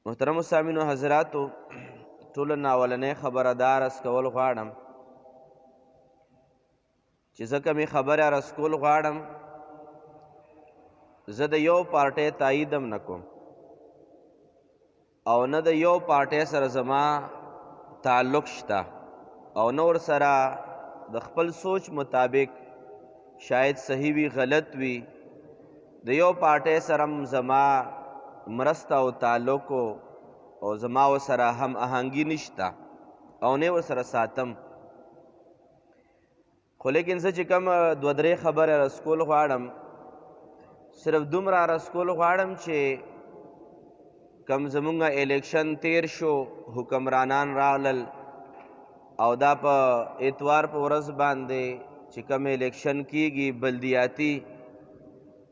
محترم سامعینو حضراتو ټولو نه اولنۍ خبره دا عرض کول غواړم چې زه کومې خبرې عرض کول غواړم زه د یو پارټۍ تایید هم نه کوم او نه د یو پارټۍ سره زما تعلق شته او نه ورسره د خپل سوچ مطابق شاید صحیح وي غلط وي د یو پارټۍ سره هم زما مرسته او تعلق او زما ورسره هم آهنګي نشته او نه ورسره ساتم خو لیکن زه چې کوم دوه درې خبرې عرض کول غواړم صرف دومره عرض کول غواړم چې کم زمونږ الیکشن تیر شو حکمرانان راغلل او دا په اتوار په ورځ باندې چې کوم الیکشن کیږي بلدیاتي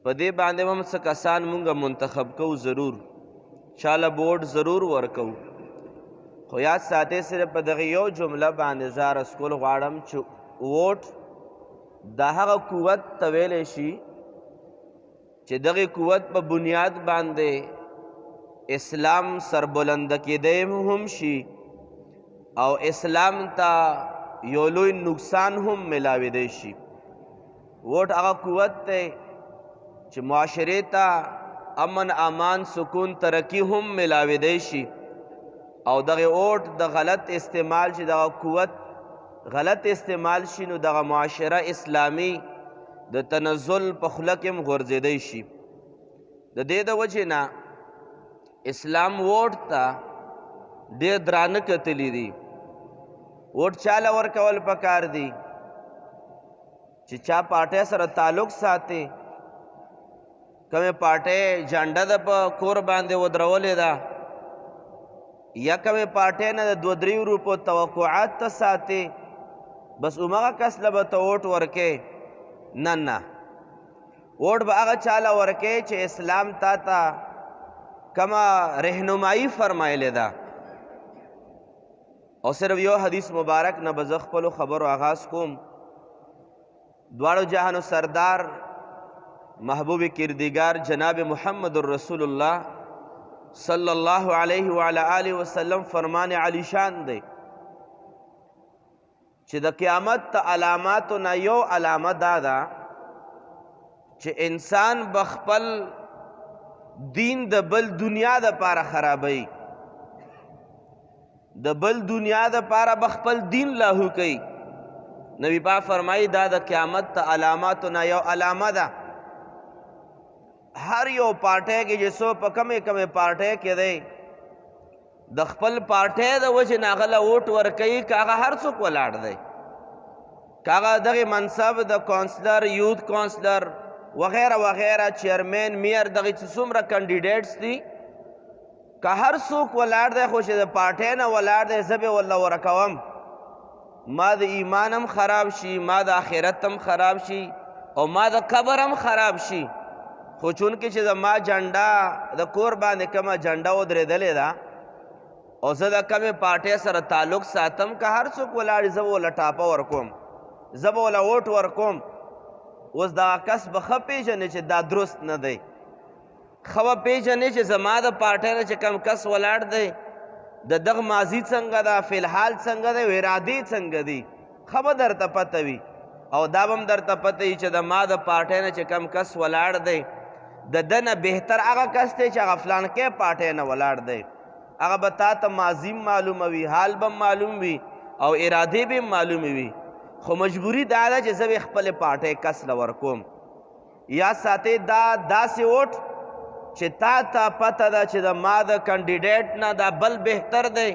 په دې باندې هم څه کسان مونږ منتخب کوو ضرور چاله ووټ ضرور ورکو خو یاد ساتئ صرف په دغه یو جمله باندې زه عرض کول غواړم چې ووټ د هغه قوت ته ویلی شي چې دغه قوت په بنیاد باندې اسلام سربلنده کیدی هم شي او اسلام ته یو لوی نقصان هم ملاویدی شي ووټ هغه قوت دی چې معاشرې ته امن امان سکون ترقی هم ملاویدی شي او دغه ووټ د غلط استعمال چې دغه قوت غلط استعمال شي نو دغه معاشره اسلامي د تنزل په خوله کې هم غورځېدی شي د دې د وجې نه اسلام ووټ ته ډېر درانه کتلي دي ووټ چاله ورکول پکار دي چې چا پارټۍ سره تعلق ساتي کومې پارټۍ جنډه ده په کور باندې ودرولې ده یا کومې پارټۍ نه د دوه دریو روپو توقعات ته ساتي بس همغه کس له به ته ووټ ورکې نه ووټ به هغه چاله ورکې چې اسلام تا ته کما رهنمایي فرمایلې ده او صرف یو حدیث مبارک نه به زه خپلو خبرو آغاز کوم دواړو جهانو سردار محبوب کردگار جناب محمد رسول الله صلی الله علیه وعلى آله وسلم فرمان علی شان دی چې د قیامت ته علاماتو نه یو علامه دا ده چې انسان بخپل دین د بل دنیا د پاره خرابوي د بل دنیا د پاره بخپل دین لاهو کوي نبی پاک فرمایي دا د قیامت ته علاماتو نه یو علامه ده هر یو پارټۍ کې چې څو په کمې کمې پارټۍ کې دی د خپل پارټۍ د وجې نه هغه له ووټ ورکوي که هغه هر څوک ولاړ دی که هغه دغې منصب د کونسلر یوث کونسلر وغیره وغیره چیرمین میر دغې چې څومره کنډیډیټس دي که هر څوک ولاړ دی خو چې د پارټۍ نه ولاړ دی زه به ورله ورکوم ما د ایمان هم خراب شي ما د آخرت هم خراب شي او ما د قبر هم خراب شي خو چونکې چې زما جنډه د کور باندې کومه جنډه ودرېدلې ده او زه د کمې پارټۍ سره تعلق ساتم که هر څوک ولاړي زه به ورله ټاپه ورکوم زه به ورله ووټ ورکوم اوس دغه کس به ښه پېژنې چې دا درست نه دی ښه به پېژنې چې زما د پارټۍ نه چې کم کس ولاړ دی د دغه ماضي څنګه ده فلحال څنګه دی او ارادې څنګه دي ښه به درته پته وي او دا به هم درته پته وي چې د ما د پارټۍ نه چې کم کس ولاړ دی د ده نه بهتر هغه کس دی چې هغه فلانکۍ پارټۍ نه ولاړ دی هغه به تا ته ماضي معلومه وي حال به معلوم وي او ارادې به معلومې وي خو مجبوري دا ده چې زه به خپلې پارټۍ کس له ورکوم یا ساتئ دا داسې ووټ چې تا ته پته ده چې د ما د کنډیډیټ نه دا بل بهتر دی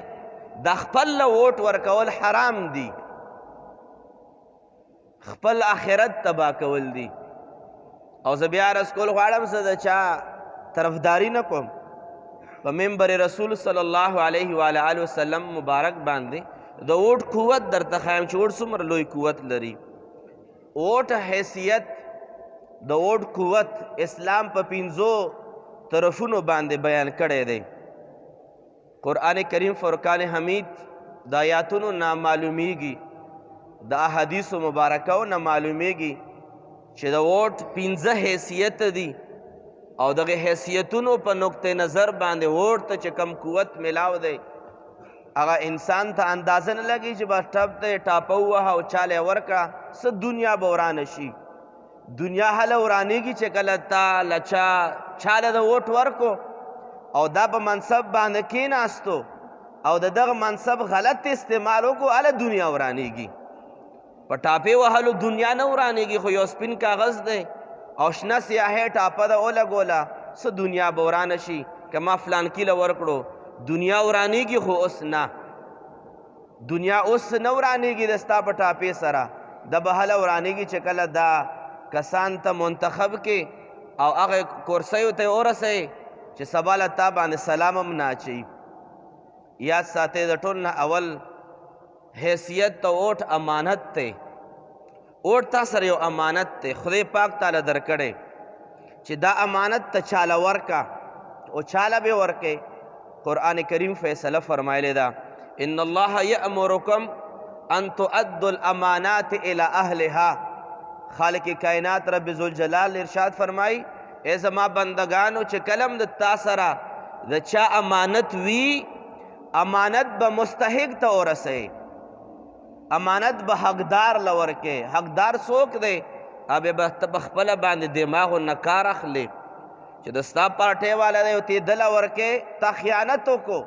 د خپل له ووټ ورکول حرام دي خپل آخرت تباه کول دي او زه بیا عرض کول غواړم زه د چا طرفداري نه کوم په منبر رسول صلی الله علیه وعلى آله وسلم مبارک باندې د ووټ قوت درته ښایم چې ووټ څومره لوی قوت لري ووټ حیثیت د ووټ قوت اسلام په پنځو طرفونو باندې بیان کړی دی قرآن کریم فرقان حمید د آیاتونو نه معلومیږي د احادیثو مبارکو نه معلومیږي چې د ووټ پنځه حیثیت دي او دغه حیثیتونو په نقطه نظر باندې ووټ ته چې کم قوت میلاو دی هغه انسان ته اندازه نه لګي چې بس ټپ ته ټاپه ووهه او چاله یې ورکړه څه دنیا به ورانه شي دنیا هله ورانېږي چې کله تا له چاله د ووټ ورکو او دا په منصب باندې کېناستو او د دغه منصب غلط استعمال وکړو هله دنیا ورانېږي په ټاپې وهلو دنیا نه ورانېږي خو یو سپین کاغذ دی او شنه سیاهۍ ټاپه ده ولګوله څه دنیا به ورانه شي که ما فلانکي له ورکړو دنیا ورانېږي خو اوس نه دنیا اوس نه ورانېږي د ستا په ټاپې سره د به هله ورانېږي چې کله دا کسان ته منتخب کې او هغه کرسیو ته یې ورسوي چې سبا له تا باندې سلام هم نه اچوي یاد ساتئ د ټول نه اول حیثیت ته ووټ امانت دی ووټ تا سره یو امانت دی خدای پاک تعالی درکړی چې دا امانت ته چاله ورکه او چاله به ورکې قرآن کریم فیصله فرمایلی ده ان الله یأمرکم ان تؤدوا الامانات الى اهلها خالق کائنات رب ذوالجلال ارشاد فرمائی اے زما بندگانو چې کلم د تا سره د چا امانت وی امانت به مستحق ته ورسئ امانت به حقدار له ورکې حقدار څوک دی ابې به ته په خپله باندې دماغو نه کار اخلې چې د ستا پارټۍ والا دی او ته یې دله ورکې تا خیانت وکړو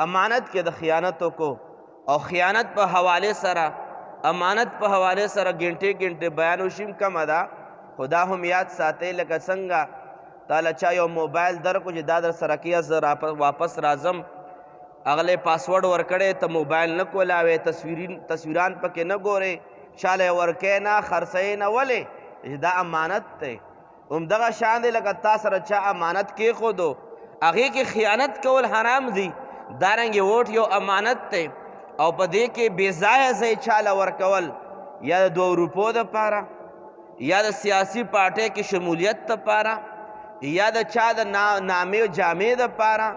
امانت کې د خیانت وکړو او خیانت په حوالې سره امانت په حوالې سره ګنټې ګنټې بیان وشي کمه ده خو دا هم یاد ساتئ لکه څنګه تاله چا یو موبایل درکړو چې دا در سره کیه زه واپس راځم اغله پاسورډ ورکړې ته موبایل نه کولاوې تصویران پکې نه ګورې چاله یې ورکې نه خرڅوې نه ولې دا امانت دی همدغه شان دی لکه تا سره چا امانت کېښودو هغې کې خیانت کول حرام دي دارنګې ووټ یو امانت دی او په دې کې بې ځایه ځای چاله ورکول یا د 2 روپو دپاره یا د سیاسي پارټۍ کې شمولیت دپاره یا د چا د نامې جامې دپاره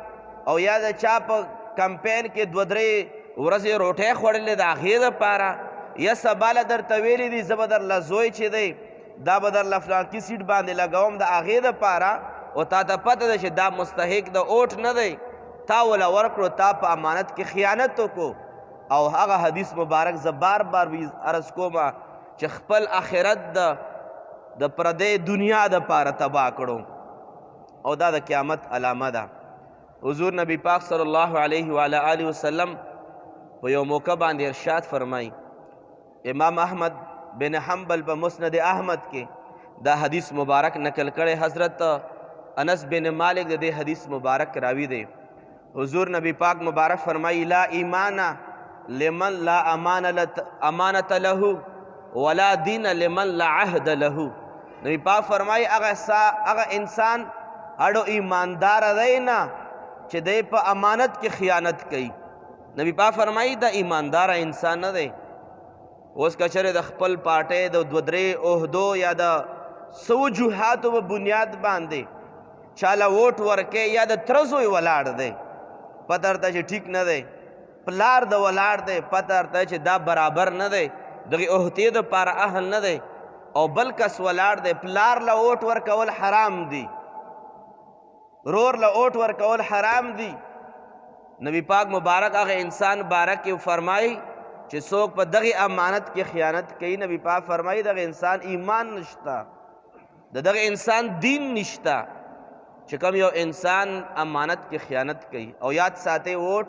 او یا د چا په کمپین کې 2-3 ورځې روټۍ خوړلې د هغې دپاره یا سبا له درته ویلي دي زه به درله زوی چې دی دا به درله فلانکي سیټ باندې لګوم د هغې دپاره او تا ته پته ده چې دا مستحق د اوټ نه دی تا وله ورکړو تا په امانت کې خیانت وکړو او هغه حدیث مبارک زه بار بار عرض کومه چې خپل آخرت د پردی دنیا دپاره تباه کړو او دا د قیامت علامه ده حضور نبی پاک صلی الله علیه و آله وسلم په یو موقع باندې ارشاد فرمای امام احمد بن حنبل په مسند احمد کې دا حدیث مبارک نقل کړی حضرت انس بن مالک د دې حدیث مبارک راوی دی حضور نبی پاک مبارک فرمای لا ایمان لمن لا امانت له ولا دین لمن لا عهد له نبی پاک فرمای هغه انسان اړو ایماندار دی نه چې دی په امانت کې خیانت کوي نبی پاک فرمایي دا ایماندار انسان نه دی اوس که چېرې د خپل پارټۍ د 2-3 عهدو یا د څه وجوهاتو په بنیاد باندې چاله ووټ ورکې یا د تره زوی ولاړ دی پته درته چې ټیک نه دی پلار د ولاړ دی پته درته چې دا برابر نه دی دغې عهدې دپاره اهل نه دی او بل کس ولاړ دی پلار له ووټ ورکول حرام دی رور له ووټ ورکول حرام دی نبی پاک مبارک هغه انسان بارک یې فرمایي چې څوک په دغې امانت کې خیانت کوي نبی پاک فرمایي دغه انسان ایمان نشته د دغه انسان دین نشته چې کوم یو انسان امانت کې خیانت کوي او یاد ساتئ ووټ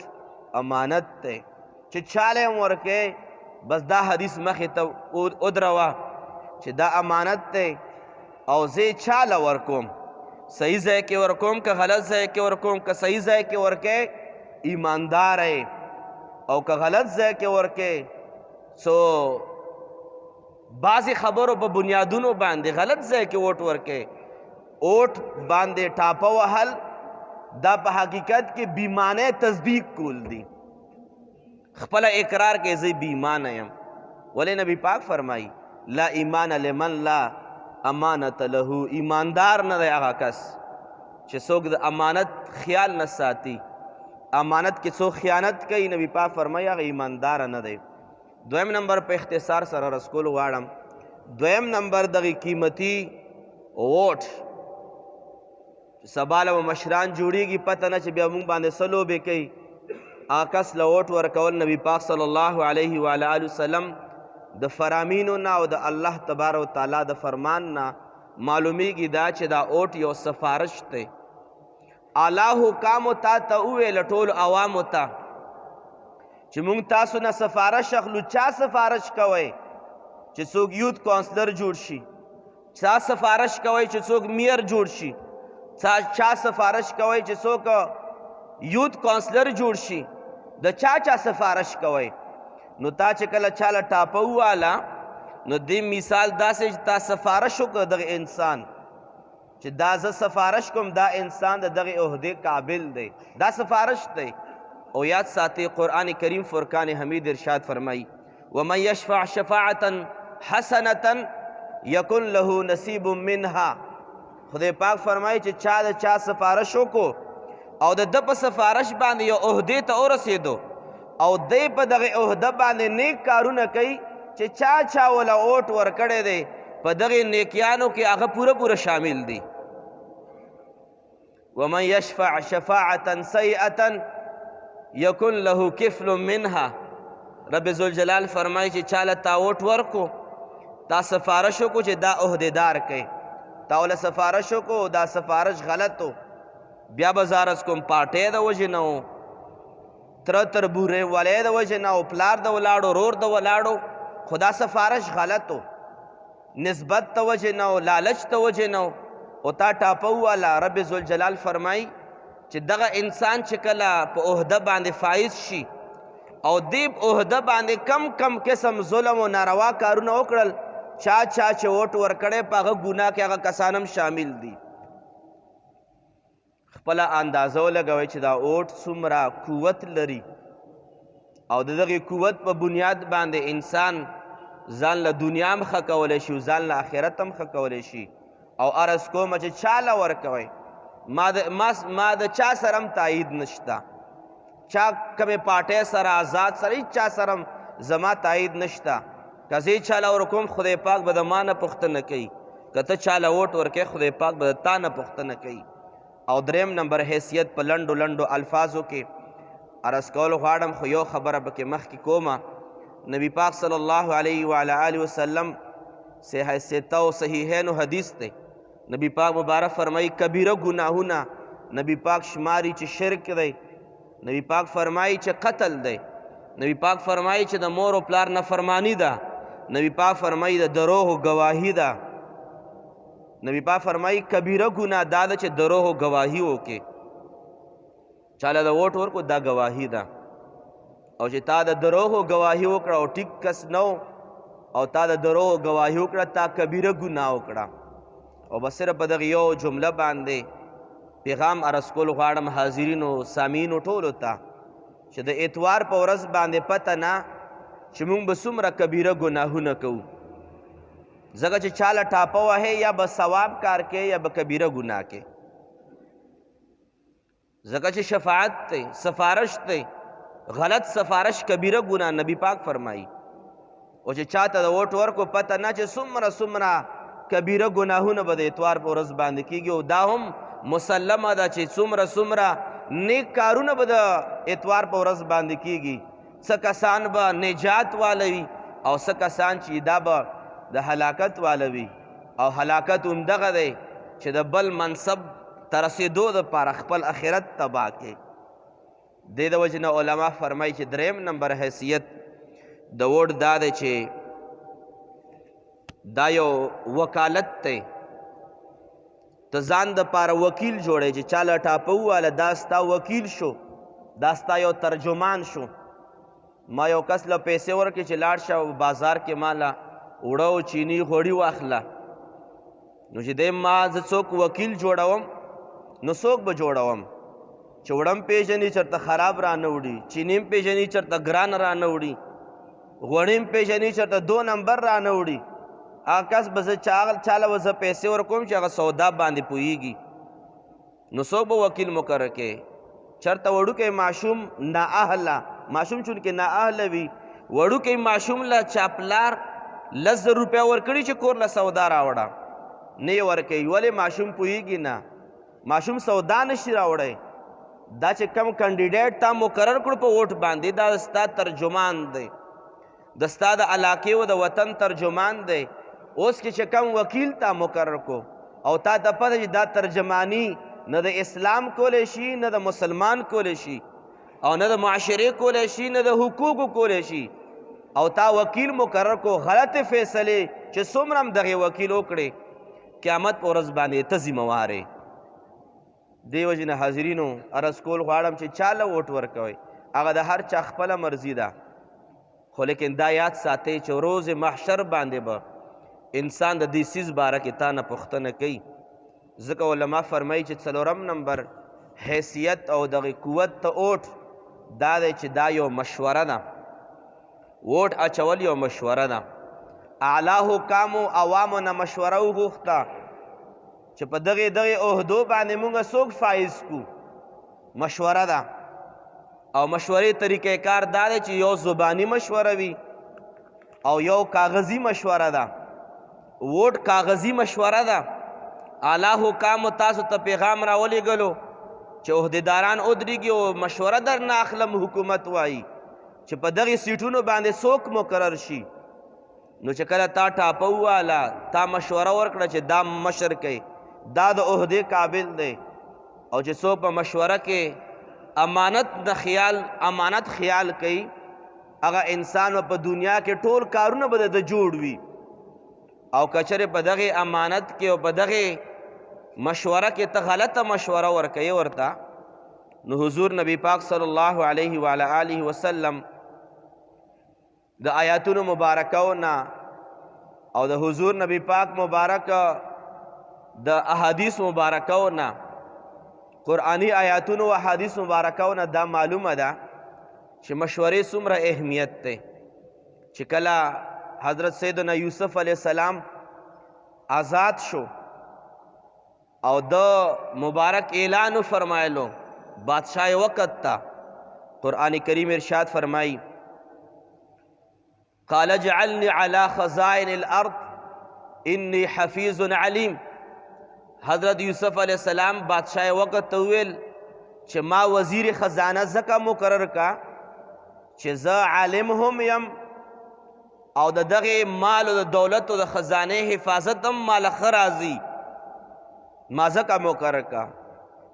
امانت دی چې چاله هم ورکوې بس دا حدیث مخې ته ودروه چې دا امانت دی او زه چاله ورکوم صحیح ځای کې ورکوم که غلط ځای کې ورکوم که صحیح ځای کې ورکوې ایماندار او که غلط ځای کې ورکې سو بعضې خبرو په بنیادونو باندې غلط ځای کې ووټ ورکې ووټ باندې ټاپه وهل دا په حقیقت کې بیمانه تصدیق کول دي خپله اقرار کې زه بیمانه یم ولې نبی پاک فرمایي لا ایمان لمن لا امانت له ایماندار نه دی هغه کس چې څوک د امانت خیال نه ساتي امانت کې څوک خیانت کوي نبی پاک فرمایي هغه ایماندار نه دی دویم نمبر په اختصار سره رسکول غواړم دویم نمبر دغه قیمتي ووټ سبا له مشران جوړیږي پته نه چې بیا موږ باندې څه لوبې کوي. هغه کس له ووټ ورکول نبي پاک صلی الله علیه و آله وسلم د فرامینو نه او د الله تبارک وتعالی د فرمان نه معلومیږي دا چې دا ووټ یو سفارش دی. اعلی حکامو ته وویل ټولو عوامو ته چې موږ تاسو نه سفارش اخلو. چا سفارش کوئ چې څوک یوت کونسلر جوړ شي؟ چا سفارش کوئ چې څوک میر جوړ شي؟ چا سفارش کوئ چې څوک یوت کونسلر جوړ شي؟ د چا سفارش کوئ؟ نو تا چې کله چاله ټاپه وواله نو دې مثال داسې چې تا سفارش وکړه دغه انسان چې دا زه سفارش کوم، دا انسان د دغه عہدې قابل دی، دا سفارش دی. او یاد ساتئ قرآن کریم فرقان حمید ارشاد فرمائی ومن یشفع شفاعة حسنة یکن له نصیب منها. خدای پاک فرمایي چې چا د چا سفارش وکړو او د ده په سفارش باندې یو عہدې ته ورسېدو او دی په دغه عہده باندې نیک کارونه کوي چې چا وله ووټ ورکړی دی په دغې نیکیانو کې هغه پوره شامل دی. ومن یشفع شفاعة سیئة یکن له کفل منها. رب ذوالجلال فرمایي چې چاله تا ووټ ورکو، تا سفارش وکړو چې دا عہدیدار کوي، تا وله سفارش وکړو دا سفارش غلط و، بیا به زارس کوم پارټۍ د وجې نه و، تره تربورې والی د وجې نه و، پلار د ولاړو، رور د ولاړو، خو دا سفارش غلط و، نسبت د وجې نه و، لالچ د وجې نه و، او تا ټاپه وواله. رب ذوالجلال فرمایي چې دغه انسان چې کله په عہده باندې فایز شي او دې عہده باندې کم قسم ظلم و ناروا کارونه وکړل، چا چې ووټ ورکړی په هغه ګناه کې هغه کسان هم شامل دي. خپله اندازه ولګوئ چې دا ووټ څومره قوت لري او د دغې قوت په بنیاد باندې انسان ځان له دنیا هم ښه کولی شي، ځان له آخرت هم ښه کولی شي. او عرض کومه چې چاله ورکوئ، ما د چا سره هم تایید نشته، چا کمې پارټۍ سره آزاد سره هیڅ چا سره هم زما تایید نشته. که زه چاله ورکوم خدای پاک به د ما نه پوښتنه کوي، که ته چاله ووټ ورکوې خدای پاک به د تا نه پوښتنه کوي. او دریم نمبر حیثیت په لنډو الفاظو کې عرض کول غواړم، خو یو خبره پکې مخکې کومه. نبی پاک صلی الله علیه و آله وسلم ستة او صحیحینو حدیث دی. نبی پاک مبارک فرمایي کبیره ګناهونه نبی پاک شماري چې شرک دی، نبی پاک فرمایي چې قتل دی، نبی پاک فرمایي چې د مور او پلار نافرمانی ده، نبی پاک فرمایي د دروغ گواهی ده، نبی پاک فرمایي کبیره ګناه دا ده چې دروغ گواهی وکړي. چاله د ووټ ورکړو دا گواهی ده، او چې تا د دروغ گواهی وکړه او ټیک کس نو او تا د دروغ گواهی وکړه تا کبیره ګناه وکړه. او بس صرف په دغه یو جمله باندې پیغام عرض کول غواړم حاضرینو سامعینو ټولو ته چې د اتوار په ورځ باندې پته نه چې موږ به څومره کبیره ګناهونه کوو، ځکه چې چاله ټاپه وهې یا به ثواب کار کې یا به کبیره ګناه کې، ځکه چې شفاعت دی، سفارش دی، غلط سفارش کبیره ګناه نبی پاک فرمایي. او چې چاته د ووټ ورکو پته نه چې څومره کبیره ګناهونه به د اتوار په ورځ باندې کېږي، او دا هم مسلمه ده چې څومره نیک کارونه به د اتوار په ورځ باندې کېږي. څه کسان به نجات والوي او څه کسان چې دا به د هلاکت والوي، او هلاکت همدغه دی چې د بل منصب ته رسېدو دپاره خپل آخرت تباه کړي. دې د وجې نه علما فرمایي چې دریم نمبر حیثیت د ووټ دا دی چې دا یو وکالت دی، ته ځان دپاره وکیل جوړی چې چاله ټاپه وواله دا ستا وکیل شو، دا ستا یو ترجمان شو. ما یو کس له پیسې ورکړې چې لاړ شه بازار کې ماله اوړه او چینی غوړي واخله، نو چې دی ما زه څوک وکیل جوړوم نو څوک به جوړوم چې اوړه هم پېژني چېرته خراب رانه وړي، چینی هم پېژني چېرته ګران رانه وړي، غوړي هم پېژني چېرته 2 نمبر رانه وړي. هغه کس به زه چاله به زه پیسې ورکوم چې هغه سودا باندې پوهېږي، نو څوک به وکیل مقرر کړي. چېرته وړوکی ماشوم نااهله، ماشوم چونکې نااهله وي، وړوکی ماشوم له چا پلار 10,000 روپۍ ورکړي چې کور له سودا راوړه، نه یې ورکوي. ولې؟ ماشوم پوهېږي نه، ماشوم سودا نشي راوړی. دا چې کم کینډیډیټ تا مقرر کړو په ووټ باندې، دا ستا ترجمان دی، د ستا د علاقې و د وطن ترجمان دی. اوس کې چې کم وکیل تا مقرر کو او تا ته پته چې دا ترجمانی نه د اسلام کولی شي، نه د مسلمان کولی شي، او نه د معاشرې کولی شي، نه د حقوقو کولی شي، او تا وکیل مقرر کو غلط فیصلې چې څومره هم دغې وکیل وکړې، قیامت په ورځ باندې ته ذموار یې. دې وجې نه حاضرینو عرض کول غواړم چې چاله ووټ ورکوئ، هغه د هر چا خپله مرضي ده، خو لیکن دا یاد ساتئ چې روز محشر باندې به انسان د دې څیز باره کې تا نه پوښتنه کوي. ځکه علما فرمایي چې څلورم نمبر حیثیت او دغه قوت ته ووټ دا دی چې دا یو مشوره ده. ووټ اچول یو مشوره ده. اعلی حکامو عوامو نه مشوره وغوښته چې په دغې عهدو باندې مونږ څوک فایز کو. مشوره ده او مشورې طریقې کار دا دی چې یو زبانی مشوره وي او یو کاغذي مشوره ده. ووټ کاغذي مشوره ده. اعلی حکامو تاسو ته پیغام راولېږلو چې عهدیداران ودرېږي او مشوره درنه اخلم حکومت وایي چې په دغې سیټونو باندې څوک مقرر شي. نو چې کله تا ټاپه وواله، تا مشوره ورکړه چې دا مشر کوي، دا د عهدې قابل دی، او چې څوک په مشوره کې امانت خیال کوي، هغه انسان په دنیا کې ټول کارونه به د جوړ وي. او که چېرې په دغې امانت کې او په دغې مشوره کې ته غلطه مشوره ورکوي ورته، نو حضور نبی پاک صلی الله علیه و آله وسلم د آیاتونو مبارکو نه او د حضور نبی پاک مبارک د احادیث مبارکو نه، قرآنی آیاتونو و احادیث مبارکو نه دا معلومه ده چې مشورې څومره اهمیت دی. چې کله حضرت سیدنا یوسف علیه السلام آزاد شو او د مبارک اعلان فرمایلو بادشاہ وقت تا، قرآن کریم ارشاد فرمائی قال اجعلنی علی خزائن الارض انی حفیظ علیم. حضرت یوسف علیہ السلام بادشاہ وقت ته ویل چې ما وزیر خزانه ځکه مقرر کا چې زه عالم هم یم او د دغې مال او د دولت او د خزانې حفاظت هم ماله ښه راځي، ما ځکه مقرر کا.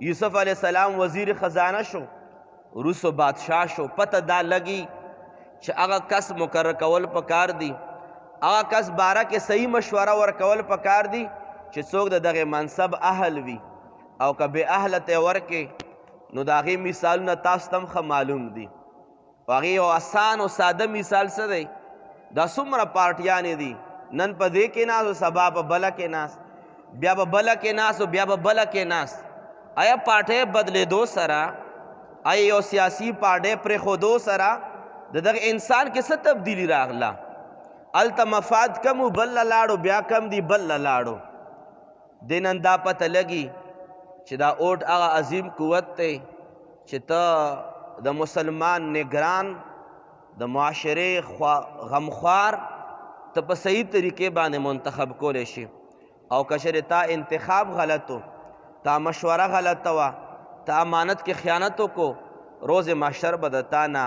یوسف علیہ السلام وزیر خزانه شو، وروسته بادشاہ شو. پته دا لګي چې هغه کس مقرر کول پکار دی، هغه کس باره کې صحیح مشوره ورکول پکار دی چې څوک د دغې منصب اهل وي، او که بې اهله ته یې ورکې نو د هغې مثالونه تاسو ته هم ښه معلوم دي. هغې یو اسان او ساده مثال څه دی؟ دا څومره پارټیانې دي، نن په دې کې ناست او سبا په بله کې ناست، بیا به بله کې ناست او بیا به بله کې ناست. آیا پارټۍ بدلېدو سره، آیا یو سیاسي پارټۍ پرېښودو سره د دغه انسان کې څه تبدیلي راغله؟ هلته مفاد کم و بل له لاړو، بیا کم دي بل له لاړو. دې نن دا پته لګي چې دا اوټ هغه عظیم قوت دی چې ته د مسلمان نگران، د معاشرې غمخوار ته په صحیح طریقې باندې منتخب کولی شي. او که چېرې تا انتخاب غلطو، تا مشوره غلطه وه، تا امانت کې خیانت وکړو، روز محشر به د تا نه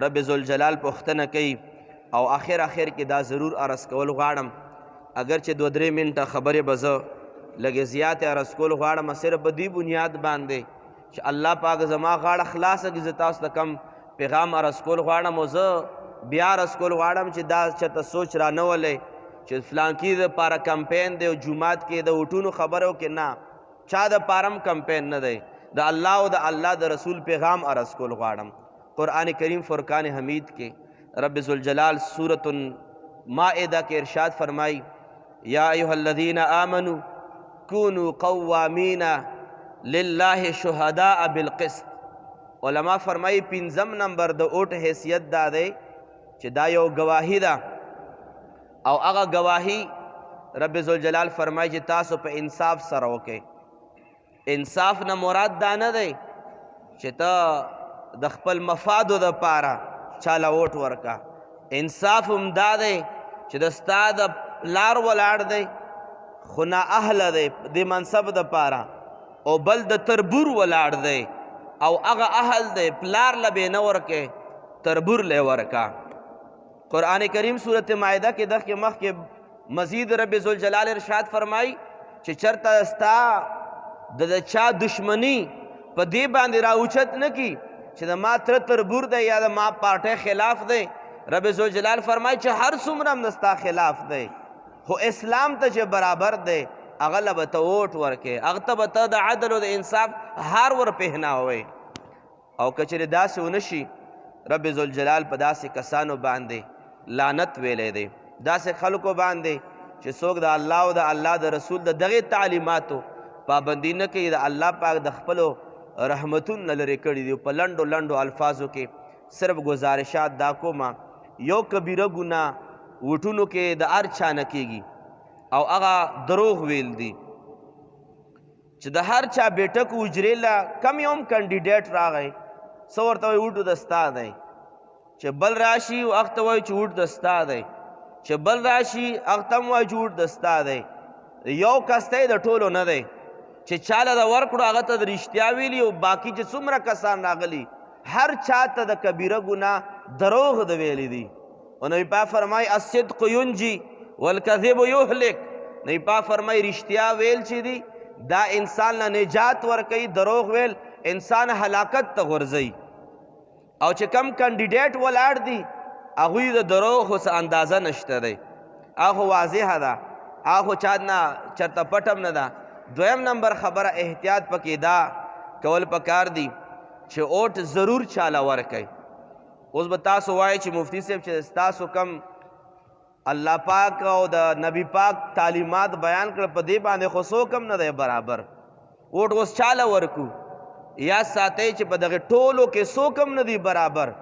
رب ذوالجلال پوښتنه کوي. او آخر کې دا ضرور عرض کول غواړم، اگر چې 2-3 منټه خبرې به زه لږې زیاتې عرض کول غواړم، صرف په دې بنیاد باندې چې الله پاک زما غاړه خلاصه کړي. زه تاسو ته کم پیغام عرض کول غواړم، او زه بیا عرض کول غواړم چې دا چېرته سوچ را نه ولی چې فلانکي دپاره کمپین دی او جومات کې د وټونو خبرو کې نه، چا دپاره هم کمپین نه دی، د الله او د الله د رسول پیغام عرض کول غواړم. قرآن کریم فرقان حمید کې رب ذوالجلال سورة مائدہ کے ارشاد فرمائی یا ایہا الذین آمنوا کونوا قوامین للہ شہداء بالقسط. علماء فرمائی 5 نمبر د اوٹ حیثیت دا دے چې دا یو گواہی دا، او هغه گواہی رب ذوالجلال فرمائی چې تاسو په انصاف سره وکئ. انصاف نه مراد دا نه دی چې ته د خپل مفادو دپاره چاله ووټ ورکا. انصاف هم دا دی چې د ستا د لار ولاړ دی خو نا اهله دی د منصب دپاره، او بل د تربور ولاړ دی او هغه اهل دی پلار له بې نه ورکې تربور لی ورکا. قرآن کریم صورت مائده کې دغه مخکې مزید رب ذوالجلال ارشاد فرمای چې چرته ستا د چا دشمنی په دې باندې راوچت نه کی چې د ما تر تربور دی یا د ما پارټۍ خلاف دی. رب ذوالجلال فرمای چې هر څومره هم ستا خلاف دی خو اسلام ته چې برابر دی هغه له به ته ووټ ورکې، هغه ته به ته د عدل او د انصاف هار ور پهناوئ. او که چېرې داسې ونه شي رب ذوالجلال په داسې کسانو باندې لعنت ویلی دی، داسې خلکو باندې چې څوک د الله او د الله د رسول د دغې تعلیماتو پابندي نه کوي، د الله پاک د خپلو رحمتونه لرې کړي دي. په لنډو لنډو الفاظو کې صرف گزارشات دا کومه، یو کبیره ګناه وټونو کې د هر چا نه کېږي او هغه دروغ ویل دي چې د هر چا بیټک اجرې له کم یو هم کنډیډیټ راغی څه ورته وایي وټو د ستا دی، چې بل راشي هغه ته وایي چې وټ د ستا دی، چې بل راشي هغه ته هم وایي چې وټ د ستا دی. یو کس دی د ټولو نه دی چې چاله د ورکړو هغه ته د رښتیا ویلي او باقي چې څومره کسان راغلي هر چا ته د کبیره ګناه دروغ د ویلي دي. او نبی پاک فرمایي الصدق ینجي والکذب یهلک. نبی پاک فرمایي رښتیا ویل چې دي دا انسان له نجات ورکوي، دروغ ویل انسان هلاکت ته غورځوي. او چې کم کنډیډیټ ولاړ دي هغوی د دروغ خو څه اندازه نشته دی، هغه خو واضحه ده، هغه خو چا نه چرته پټ هم نه ده. دویم نمبر خبره احتیاط پکې دا کول پکار دي چې اوټ ضرور چاله ورکئ. اوس به تاسو وایئ چې مفتی صاحب چې ستاسو کم الله پاک او د نبی پاک تعلیمات بیان کړ په دې باندې خو څوک هم نه دی برابر، اوټ اوس چاله ورکو. یا ساتئ چې په دغې ټولو کې څوک هم نه دی برابر،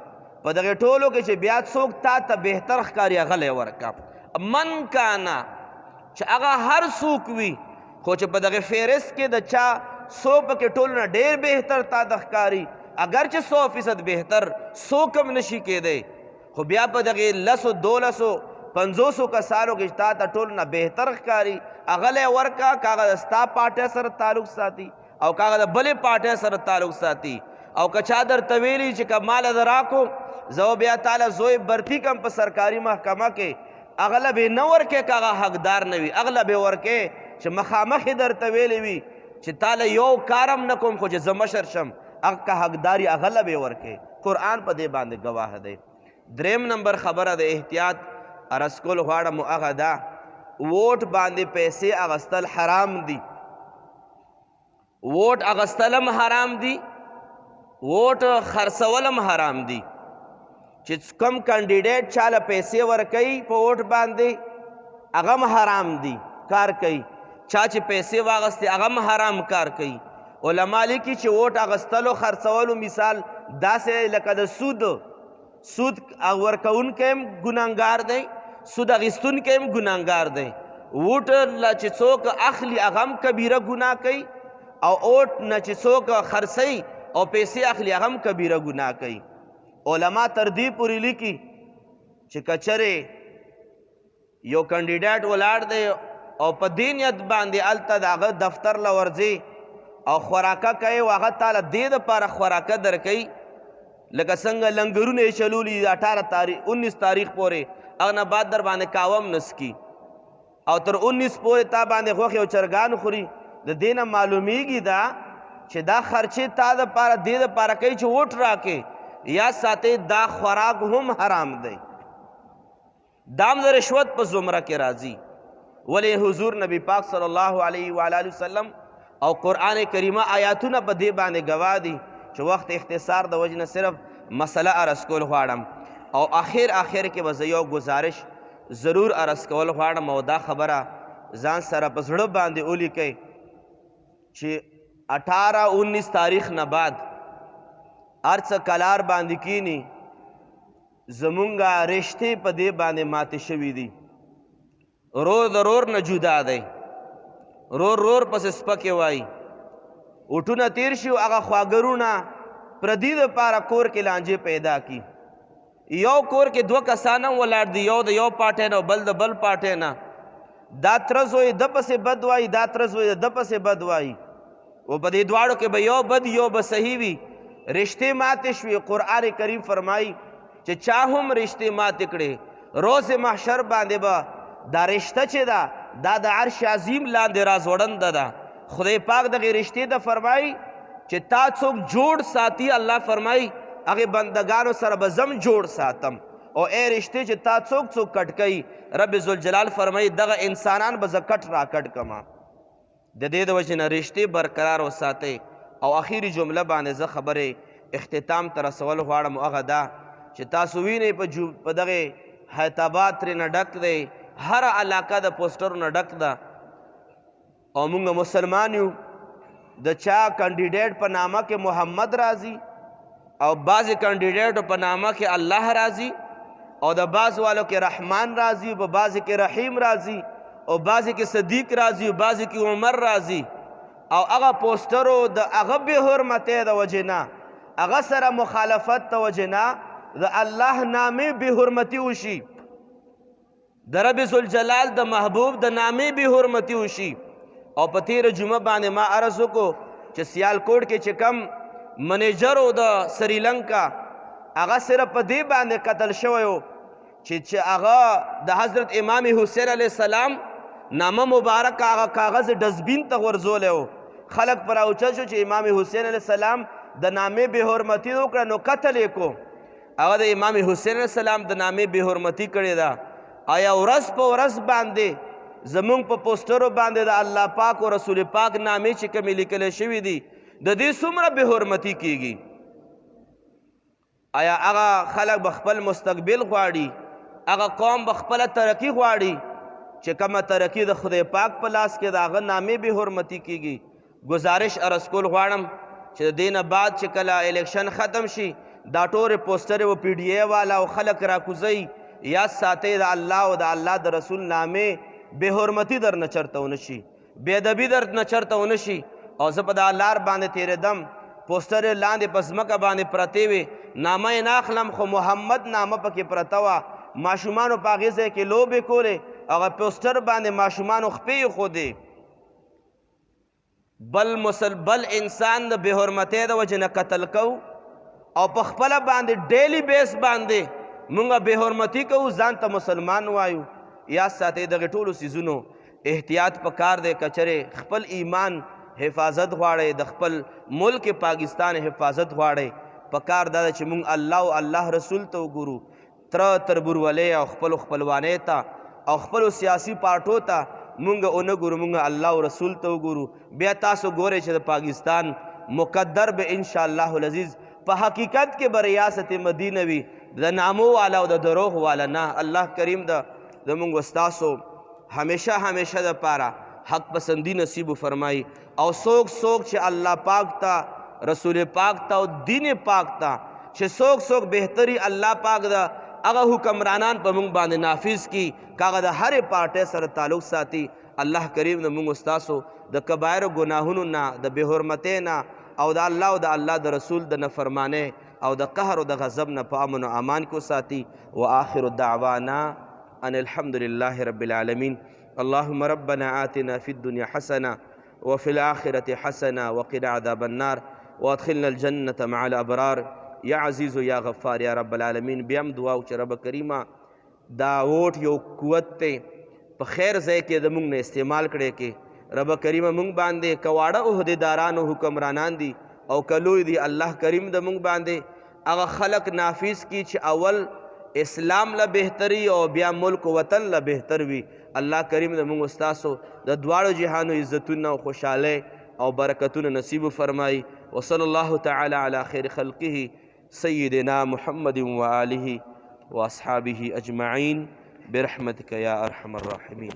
په دغې ټولو کې چې بیا څوک تا ته بهتر ښکاري هغه لی ورکه. من کانا چې هغه هر څوک وي خو چې په دغې فهرست کې د چا څو پکې ټولو نه ډېر بهتر تا ته ښکاري، اگر چې 100% بهتر څوک هم نشي کېدی، خو بیا په دغې 10 12 50 کسانو کې تا ته ټولو نه بهتر ښکاري هغه لی ورکه. که هغه د ستا پارټۍ سره تعلق ساتي او که هغه د بلې پارټۍ سره تعلق ساتي، او که چا درته ویلي چې که ماله د راکو زه بیا تاله زوی برتی کم په سرکاري محکمه کې، هغه له به نه ورکې که هغه حقدار نه وي، هغه له به ورکې چې مخامخ یې درته ویلی وي چې تاله یو کارم نه کوم خو چې زه مشر شم، هغه که حقداري هغه له به ورکې. قرآن په دې باندې ګواه دی. دریم نمبر خبره د احتیاط عرض کول غواړم هغه دا ووټ باندې پیسې اغستل حرام دي. ووټ اغستلم حرام دي، ووټ خرڅولم حرام دي. چې کم کانډیډیټ چاله پیسې ورکوي په ووټ باندې هغه هم حرام دي کار کوي، چا چې پیسې واغستې هغه هم حرام کار کوي. علما لیکي چې ووټ اغستلو خرڅولو مثال داسې لکه د سود ورکوونکی هم ګناهګار دی، سود اخیستونکی هم ګناهګار دی. ووټ له چې څوک اخلي هغه هم کبیره ګناه کوي، او اوټ نه چې څوک خرڅوي او پیسې اخلي هغه هم کبیره ګناه کوي. علما تر دې پورې لیکي چې که چرې یو کنډیډیټ ولاړ دی او په دې نیت باندې هلته د هغه دفتر له ورځې او خوراکه کوي او هغه تاله دې دپاره خوراکه درکوي لکه څنګه لنګرونه یې چلولي 19 تاریخ پورې، هغه نه بعد در باندې کاوم نسکي او تر 19 پورې تا باندې غوښې او چرګان خوري. د دې نه معلومیږي دا چې دا خرچې تا دپاره دې دپاره کوي چې ووټ راکې، یا ساتې دا خوراک هم حرام دی. دام د رشوت په زمره کې راځي. ولی حضور نبی پاک صلی الله علیه و آله وسلم او قرآن کریمه آیاتونه په دې باندې گواه دي چې وخت اختصار د وجې نه صرف مسله عرض کول غواړم. او آخر کې به زه یو گزارش ضرور عرض کول غواړم او دا خبره ځان سره په زړه باندې ولیکئ چې 18-19 تاریخ نه بعد هر څه کلار باندې کینی زمونږه رشتې په دې باندې ماتې شوي دي. رور د رور نه جدا دی، رور پسې سپکې وایي. اوټونه تیر شي هغه خواږرونه پردي دپاره کور کې لانجې پیدا کی. یو کور کې 2 کسان هم ولاړ دي، یو د یو پارټۍ نه او بل د بل پارټۍ نه. دا تره زوی د پسې بد وایي، دا تره زوی د پسې بد وایي. و په دې دواړو کې به یو بد یو به صحیح وي. رشتې ماتې شوې. قرآن کریم فرمایي چې چا هم رشتې ماتې کړې روز محشر باندې به دا رشته چې ده دا د عرش عظیم لاندې رازوړنده ده. خدای پاک دغې رشتې ته فرمایي چې تا څوک جوړ ساتي، الله فرمایي هغې بندګانو سره به زم جوړ ساتم. او ای رشتې چې تا څوک کټ کوي، رب ذوالجلال فرمایي دغه انسانان به زه کټ را کټ کما. د دې د وجې نه رشتې برقرار وساتئ. او اخیری جمله باندې زه خبرې اختتام ته رسول غواړم، هغه دا چې تاسو وینئ په دغې حیدرآباد ترېنه ډک دی، هره علاقه د پوسټرونه ډک ده. او موږ مسلمان یو، د چا کینډیډیټ په نامه کې محمد راځي او بعضې کینډیډیټو په نامه کې الله راځي او د بعض والو کې رحمان راځي، په بعضې کې رحیم راځي او بعضې کې صدیق راځي او بعضې کې عمر راځي. او هغه پوسټرو د هغه بې حرمتۍ د وجې نه، هغه سره مخالفت د وجې نه د الله نامې بې حرمتي وشي، د رب ذوالجلال د محبوب د نامې بې حرمتي وشي. او په تېره جمعه باندې ما عرض وکړو چې سیالکوټ کې چې کم منیجر و د سریلنکا، هغه صرف په دې باندې قتل شوی و چې هغه د حضرت امام حسین علیه السلام نامه مبارک هغه کاغذ ډسبین ته غورځولی و. خلک پر راوچت شو چې امام حسین علیه السلام د نامې بې حرمتي وکړه، نو قتل یې کو. هغه د امام حسین علیه السلام د نامې بې حرمتي کړې ده. آیا ورځ په ورځ باندې زمونږ په پوسټرو باندې د الله پاک او رسول پاک نامې چې کومې لیکلی شوي دي د دې څومره بې حرمتي کیږي؟ آیا هغه خلک به خپل مستقبل غواړي، هغه قوم به خپله ترقي غواړي چې کومه ترقي د خدای پاک په لاس کې د هغه نامې بې حرمتي کیږي؟ گزارش عرض کول غواړم چې د دې نه بعد چې کله الیکشن ختم شي دا ټولې پوسټرې و پی ډي اے والا او خلک راکوزئ، یاد ساتئ د الله او د الله د رسول نامې بې حرمتي در نه چرته ونه شي، بې ادبي در نه چرته ونه شي. او زه په دا لار باندې تېرېدم، پوسټرې لاندې په ځمکه باندې پرتې وې، نامه یې نه اخلم خو محمد نامه پکې پرته وه. ماشومانو په هغې ځای کې لوبې کولې، هغه پوسټر باندې ماشومانو خپې ایښودې. بل انسان د بې حرمتۍ د وجې نه قتل کوو او په خپله باندې ډیلی بیس باندې مونږ بې حرمتي کوو، ځان ته مسلمان وایو. یاد ساتئ دغې ټولو څیزونو احتیاط پکار دی. که چېرې خپل ایمان حفاظت غواړئ، د خپل ملک پاکستان حفاظت غواړئ، پکار دا ده چې مونږ الله او الله رسول ته وګورو، تره تربورولۍ او خپلو خپلوانۍ ته او خپلو سیاسي پارټو ته مونږ ونه ګورو، مونږ الله او رسول ته وګورو. بیا تاسو ګورئ چې د پاکستان مقدر به انشاءالله العزیز په حقیقت کې به ریاست مدینه وي، د نامو والا او د دروغ والا نه. الله کریم زمونږ ستاسو همیشه دپاره حق پسندي نصیب فرمایي. او څوک چې الله پاک ته، رسول پاک ته او دین پاک ته چې څوک بهتري الله پاک ده هغه حکمرانان په مونږ باندې نافذ کی، که هغه د هرې پارټۍ سره تعلق ساتي. الله کریم د مونږ ستاسو د کبایرو ګناهونو نه، د بې حرمتۍ نه او د الله او د الله د رسول د نفرمانۍ او د قهر او د غضب نه په امن او امان کې وساتي. وآخر دعوانا ان الحمد لله رب العالمين. اللهم ربنا آتنا في الدنيا حسنة وفي الآخرة حسنة وقنا عذاب النار وادخلنا الجنة مع الأبرار یا عزیز یا غفار یا رب العالمین. بیا هم دعا چې رب کریمه دا ووټ یو قوت دی، په خیر ځای کې د مونږ نه استعمال کړی کې. رب کریمه مونږ باندې که واړه عهدیداران او حکمرانان دي او که لوی دي، الله کریم د مونږ باندې هغه خلق نافذ کی چې اول اسلام له بهتري او بیا ملک و وطن له بهتر وي. الله کریم د مونږ ستاسو د دواړو جهانو عزتونه او خوشحالۍ او برکتونه نصیب فرمایي. وصلی الله تعالی علی خیر خلقه سيدنا محمد وآله وأصحابه أجمعين برحمتك يا أرحم الراحمين.